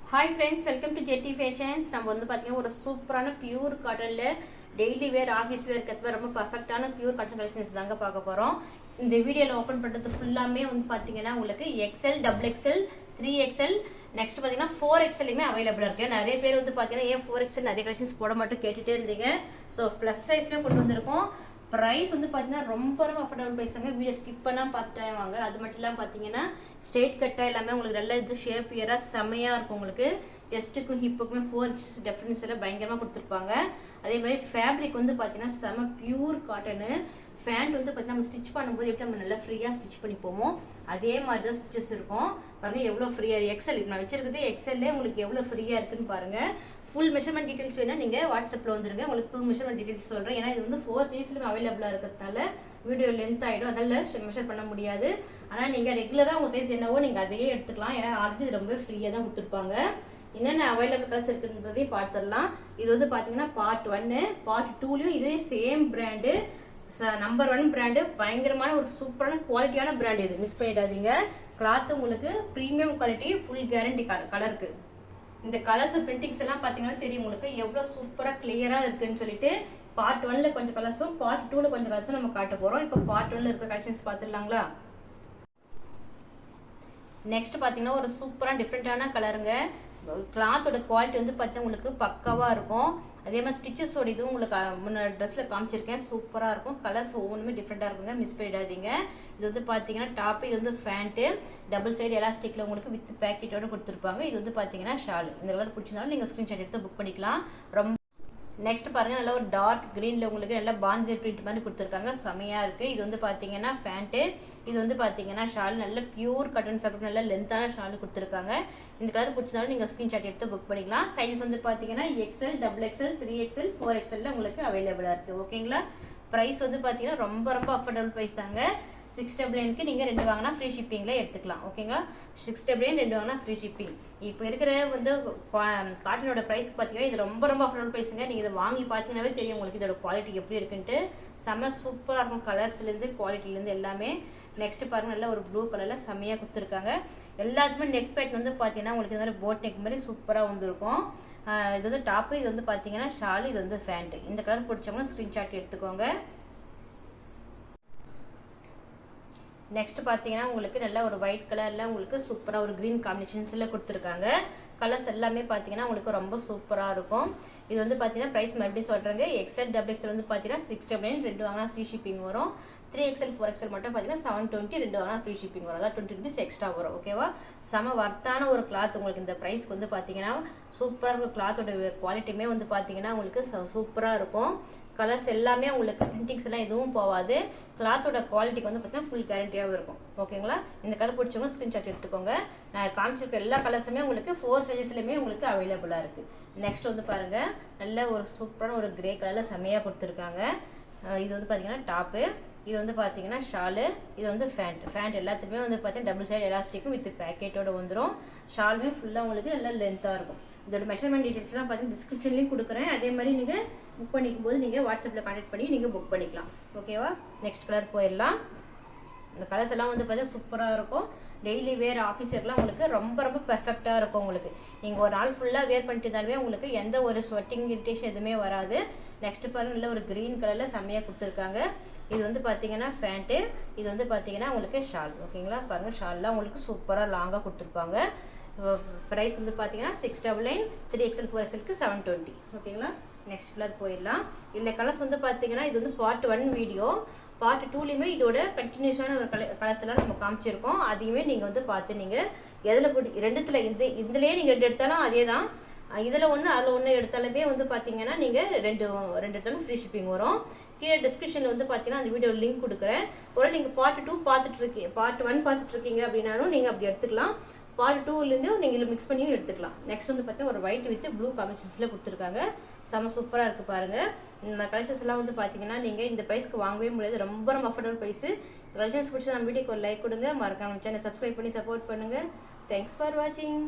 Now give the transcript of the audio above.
Hi friends, welcome to Jetty fashions. நம்ம வந்து பார்த்தீங்கன்னா ஒரு சூப்பரான பியூர் காட்டனில் டெய்லி வேர், ஆஃபீஸ் வேர் கற்றுவ ரொம்ப பர்ஃபெக்டான பியூர் காட்டன் கலெக்ஷன்ஸ் தாங்க பார்க்க போகிறோம். இந்த வீடியோவில் ஓப்பன் பண்ணுறது ஃபுல்லாமே வந்து பார்த்தீங்கன்னா உங்களுக்கு XL, double XL, 3XL, next பார்த்தீங்கன்னா 4XLயுமே அவைலபிளாக இருக்குது. நிறைய பேர் வந்து பார்த்தீங்கன்னா ஏன் 4XL நிறைய கலெக்ஷன்ஸ் போட மட்டும் கேட்டுகிட்டே இருந்தீங்க. ஸோ ப்ளஸ் சைஸ்லேயே கொண்டு வந்திருக்கோம். ப்ரைஸ் வந்து பார்த்தீங்கன்னா ரொம்ப ரொம்ப அஃபோர்டபுள் ப்ரைஸ் தாங்க. வீடியோ ஸ்கிப் பண்ணால் பார்த்துட்டே வாங்க. அது மட்டும் இல்லாமல் பார்த்தீங்கன்னா ஸ்ட்ரெயிட் கட்டாக எல்லாமே உங்களுக்கு நல்ல இது ஷேப் இயராக செம்மையாக இருக்கும். உங்களுக்கு செஸ்ட்டுக்கும் ஹிப்புக்குமே 4 டிஃப்ரென்ஸ் எல்லாம் பயங்கரமாக கொடுத்துருப்பாங்க. அதே மாதிரி ஃபேப்ரிக் வந்து பார்த்தீங்கன்னா செம பியூர் காட்டனு. ஃபேண்ட் வந்து பார்த்தீங்கன்னா நம்ம ஸ்டிச் பண்ணும்போது எப்படி நம்ம நல்லா ஃப்ரீயாக ஸ்டிச் பண்ணி போவோம், அதே மாதிரி தான் ஸ்டிச்சஸ் இருக்கும். பாருங்கள் எவ்வளோ ஃப்ரீயாக. எக்ஸல் நான் வச்சிருக்கிறது எக்ஸல்லே உங்களுக்கு எவ்வளோ ஃப்ரீயாக இருக்குன்னு பாருங்கள். ஃபுல் மெஷர்மெண்ட் டீட்டெயில்ஸ் வேணால் நீங்கள் வாட்ஸ்அப்பில் வந்துருங்க. உங்களுக்கு ஃபுல் மெஷர்மெண்ட் டீட்டெயில்ஸ் சொல்கிறேன். ஏன்னா இது வந்து 4 சைஸ்லையும் அவைலபிளாக இருக்கிறதுனால வீடியோ லென்த் ஆகிடும், அதில் மெஷர் பண்ண முடியாது. ஆனால் நீங்கள் ரெகுலராக உங்கள் சைஸ் என்னவோ நீங்கள் அதையே எடுத்துக்கலாம். ஏன்னா ஆல்ரெடி இது ரொம்ப ஃப்ரீயாக தான் கொடுத்துருப்பாங்க. என்னென்ன அவைலபிள் கலர்ஸ் இருக்குன்றதையும் பார்த்துடலாம். இது வந்து பார்த்தீங்கன்னா பார்ட் 1. பார்ட் 2லையும் இதே சேம் பிராண்டு, நம்பர் 1 பிராண்டு, பயங்கரமான ஒரு சூப்பரான குவாலிட்டியான பிராண்ட். இது மிஸ் பண்ணிடாதீங்க. கிளாத் உங்களுக்கு ப்ரீமியம் குவாலிட்டி, ஃபுல் கேரண்டி கலருக்கு. இந்த கலர்ஸ் பிரிண்டிங்ஸ் எல்லாம் பார்த்தீங்கன்னா தெரியும் உங்களுக்கு எவ்வளோ சூப்பராக கிளியராக இருக்குன்னு சொல்லிட்டு. பார்ட் 1ல கொஞ்சம் கலர்ஸும் பார்ட் 2ல கொஞ்சம் கலர்ஸும் நம்ம காட்ட போகிறோம். இப்போ பார்ட் 1ல இருக்க கலெக்ஷன்ஸ் பார்த்துடலாங்களா? நெக்ஸ்ட் பார்த்தீங்கன்னா ஒரு சூப்பராக டிஃப்ரெண்ட்டான கலருங்க. கிளாத்தோட குவாலிட்டி வந்து பார்த்தீங்கன்னா உங்களுக்கு பக்காவாக இருக்கும். அதே மாதிரி ஸ்டிச்சஸோட இதுவும் உங்களுக்கு முன்ன ட்ரெஸ்ஸில் காமிச்சிருக்கேன், சூப்பராக இருக்கும். கலர்ஸ் ஒவ்வொன்றுமே டிஃப்ரெண்ட்டாக இருக்குங்க, மிஸ் பண்ணிடாதீங்க. இது வந்து பார்த்தீங்கன்னா டாப்பு, இது வந்து ஃபேண்ட்டு, டபுள் சைடு எலாஸ்டிக்கில் உங்களுக்கு வித் பேக்கெட்டோட கொடுத்துருப்பாங்க. இது வந்து பார்த்தீங்கன்னா ஷால். இந்த கலர் பிடிச்சிருந்தாலும் நீங்கள் ஸ்க்ரீன்ஷாட் எடுத்து புக் பண்ணிக்கலாம். ரொம்ப நெக்ஸ்ட் பாருங்கள், நல்லா ஒரு டார்க் க்ரீனில் உங்களுக்கு நல்லா பாந்தி பிரிண்ட் மாதிரி கொடுத்துருக்காங்க, செமையாக இருக்குது. இது வந்து பார்த்தீங்கன்னா ஃபேண்ட்டு, இது வந்து பார்த்தீங்கன்னா ஷால், நல்ல பியூர் காட்டன் ஃபேப்ரிக், நல்ல லென்த்தான ஷால் கொடுத்துருக்காங்க. இந்த கலர் பிடிச்சிருந்தாலும் நீங்கள் ஸ்க்ரீன்ஷாட் எடுத்து புக் பண்ணிக்கலாம். சைஸ் வந்து பார்த்தீங்கன்னா XL, double XL, 3XL, 4XL உங்களுக்கு அவைலபிளாக இருக்குது. ஓகேங்களா? ப்ரைஸ் வந்து பார்த்தீங்கன்னா ரொம்ப ரொம்ப அஃபோர்டபுள் ப்ரைஸ் தாங்க. 699க்கு நீங்கள் 2 வாங்கினா ஃப்ரீ ஷிப்பிங்கில் எடுத்துக்கலாம். ஓகேங்களா? 699 2 வாங்கினா ஃப்ரீ ஷிப்பிங். இப்போ இருக்கிற வந்து காட்டனோட ப்ரைஸ் பார்த்தீங்கன்னா இது ரொம்ப ரொம்ப அஃபோர்டபுள் ப்ரைஸுங்க. நீங்கள் இதை வாங்கி பார்த்தீங்கன்னாவே தெரியும் உங்களுக்கு இதோட குவாலிட்டி எப்படி இருக்குன்ட்டு. செம்ம சூப்பராக இருக்கும், கலர்ஸ்லேருந்து குவாலிட்டிலேருந்து எல்லாமே. நெக்ஸ்ட் பாருங்கள், நல்ல ஒரு ப்ளூ கலரில் செம்மையாக கொடுத்துருக்காங்க. எல்லாத்துக்குமே நெக் பேட் வந்து பார்த்தீங்கன்னா உங்களுக்கு இந்த மாதிரி போட் நெக் மாதிரி சூப்பராக வந்துருக்கும். இது வந்து டாப்பு, இது வந்து பார்த்தீங்கன்னா ஷால், இது வந்து ஃபேண்ட்டு. இந்த கலர் பிடிச்சவங்கன்னா ஸ்க்ரீன்ஷாட் எடுத்துக்கோங்க. நெக்ஸ்ட் பார்த்தீங்கன்னா உங்களுக்கு நல்ல ஒரு ஒயிட் கலரில் உங்களுக்கு சூப்பராக ஒரு க்ரீன் காம்பினேஷன்ஸில் கொடுத்துருக்காங்க. கலர்ஸ் எல்லாமே பார்த்தீங்கன்னா உங்களுக்கு ரொம்ப சூப்பராக இருக்கும். இது வந்து பார்த்தீங்கன்னா ப்ரைஸ் மறுபடியும் சொல்கிறாங்க. எக்ஸ்எல், டபுள் எக்ஸ்எல் வந்து பார்த்தீங்கன்னா 699 2 வாங்கினா ஃப்ரீ ஷிப்பிங் வரும். 3XL, 4XL மட்டும் பார்த்தீங்கன்னா 720 2 வாங்கினா ஃப்ரீ ஷிப்பிங் வரும். அதாவது 20 rupees எக்ஸ்ட்ரா வரும். ஓகேவா? செம வர்த்தான ஒரு கிளாத் உங்களுக்கு. இந்த ப்ரைஸ்க்கு வந்து பார்த்தீங்கன்னா சூப்பராக இருக்கும். கிளாத்தோட குவாலிட்டியுமே வந்து பார்த்தீங்கன்னா உங்களுக்கு சூப்பராக இருக்கும். கலர்ஸ் எல்லாமே உங்களுக்கு பிரிண்டிங்ஸ் எல்லாம் எதுவும் போகாது. கிளாத்தோட குவாலிட்டிக்கு வந்து பார்த்தீங்கன்னா ஃபுல் கேரண்டியாகவும் இருக்கும். ஓகேங்களா? இந்த கலர் பிடிச்சவங்க ஸ்க்ரீன்ஷாட் எடுத்துக்கோங்க. நான் காமிச்சிருக்க எல்லா கலர்ஸுமே உங்களுக்கு 4 சைஸ்லையுமே உங்களுக்கு அவைலபிளாக இருக்குது. நெக்ஸ்ட் வந்து பாருங்கள், நல்ல ஒரு சூப்பரான ஒரு கிரே கலரில் செம்மையாக கொடுத்துருக்காங்க. இது வந்து பார்த்தீங்கன்னா டாப்பு, இது வந்து பார்த்தீங்கன்னா ஷாலு, இது வந்து ஃபேண்ட் எல்லாத்துக்குமே வந்து பார்த்தீங்கன்னா டபுள் சைடு எலாஸ்டிக்கும் வித் பேக்கெட்டோட வந்துடும். ஷாலுமே ஃபுல்லாக உங்களுக்கு நல்லா லென்த்தாக இருக்கும். இதோட மெஷர்மெண்ட் டீட்டெயில்ஸ்லாம் பார்த்தீங்கன்னா டிஸ்கிரிப்ஷன்லேயும் கொடுக்குறேன். அதே மாதிரி நீங்கள் புக் பண்ணிக்கும் போது நீங்கள் வாட்ஸ்அப்பில் கான்டெக்ட் பண்ணி நீங்கள் புக் பண்ணிக்கலாம். ஓகேவா? நெக்ஸ்ட் கலர் போயிடலாம். இந்த கலர்ஸ் எல்லாம் வந்து பார்த்தீங்கன்னா சூப்பராக இருக்கும். டெய்லி வேர், ஆஃபீஸ் வேர்லாம் உங்களுக்கு ரொம்ப ரொம்ப பெர்ஃபெக்டாக இருக்கும். உங்களுக்கு நீங்கள் ஒரு நாள் ஃபுல்லாக வேர் பண்ணிட்டு இருந்தாலுமே உங்களுக்கு எந்த ஒரு ஸ்வெட்டிங் இரிட்டேஷன் எதுவுமே வராது. நெக்ஸ்ட் பாருங்கள், நல்ல ஒரு க்ரீன் கலரில் செம்மையாக கொடுத்துருக்காங்க. இது வந்து பார்த்தீங்கன்னா ஃபேண்ட்டு, இது வந்து பார்த்தீங்கன்னா உங்களுக்கு ஷால். ஓகேங்களா? பாருங்கள், ஷால்லாம் உங்களுக்கு சூப்பராக லாங்காக கொடுத்துருப்பாங்க. ப்ரைஸ் வந்து பார்த்தீங்கன்னா 699 3XL, 4XLக்கு 720. ஓகேங்களா? நெக்ஸ்ட் கலர் போயிடலாம். இந்த கலர்ஸ் வந்து பார்த்தீங்கன்னா இது வந்து பார்ட் 1 வீடியோ. பார்ட் 2லையுமே இதோட கண்டினியூஸான ஒரு கலர்ஸ் எல்லாம் நம்ம காமிச்சிருக்கோம். அதையுமே நீங்கள் வந்து பார்த்து நீங்கள் எதில் ரெண்டுத்துல இதுலேயே நீங்கள் 2 எடுத்தாலும் அதே தான். இதில் ஒன்று அதில் ஒன்று எடுத்தாலுமே வந்து பார்த்தீங்கன்னா நீங்கள் ரெண்டு எடுத்தாலும் ஃப்ரீ ஷிப்பிங் வரும். கீழே டிஸ்கிரிப்ஷனில் வந்து பார்த்தீங்கன்னா அந்த வீடியோ லிங்க் கொடுக்குறேன். ஒரு நீங்கள் பார்ட் 2 பார்ட் 1 பார்த்துட்டு இருக்கீங்க அப்படின்னாலும் நீங்கள் அப்படி எடுத்துக்கலாம். பார்ட் 2லேருந்து நீங்கள் இதில் மிக்ஸ் பண்ணியும் எடுத்துக்கலாம். நெக்ஸ்ட் வந்து பார்த்தீங்கன்னா ஒரு ஒயிட் வித் ப்ளூ காம்பினேஷன்ஸில் கொடுத்துருக்காங்க. செம்ம சூப்பராக இருக்குது பாருங்கள். இந்த கலெக்ஷன்ஸ் எல்லாம் வந்து பார்த்தீங்கன்னா நீங்கள் இந்த ப்ரைஸ்க்கு வாங்கவே முடியாது. ரொம்ப ரொம்ப அஃபோர்டபுள் ப்ரைஸு. கலெக்ஷன்ஸ் பிடிச்சி நம்ம வீடியோக்கு ஒரு லைக் கொடுங்க, மறக்காம சேனல் சப்ஸ்கிரைப் பண்ணி சப்போர்ட் பண்ணுங்கள். தேங்க்ஸ் ஃபார் வாட்சிங்.